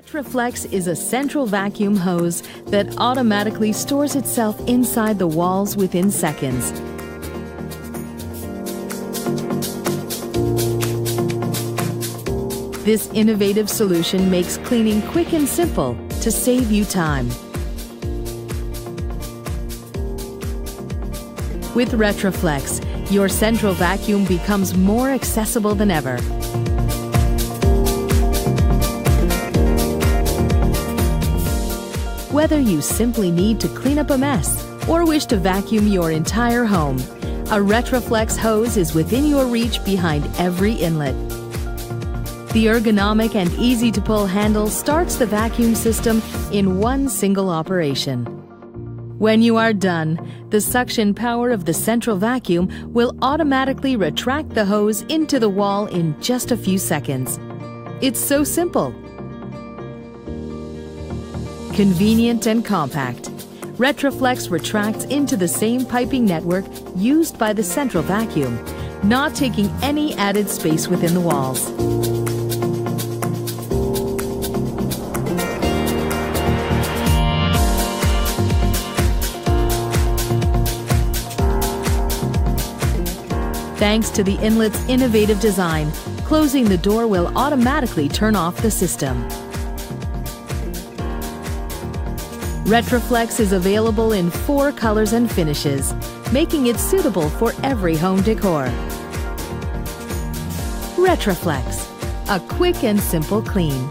Retraflex is a central vacuum hose that automatically stores itself inside the walls within seconds. This innovative solution makes cleaning quick and simple to save you time. With Retraflex, your central vacuum becomes more accessible than ever. Whether you simply need to clean up a mess or wish to vacuum your entire home, a Retraflex hose is within your reach behind every inlet. The ergonomic and easy-to-pull handle starts the vacuum system in one single operation. When you are done, the suction power of the central vacuum will automatically retract the hose into the wall in just a few seconds. It's so simple. Convenient and compact, Retraflex retracts into the same piping network used by the central vacuum, not taking any added space within the walls. Thanks to the inlet's innovative design, closing the door will automatically turn off the system. Retraflex is available in 4 colors and finishes, making it suitable for every home decor. Retraflex, a quick and simple clean.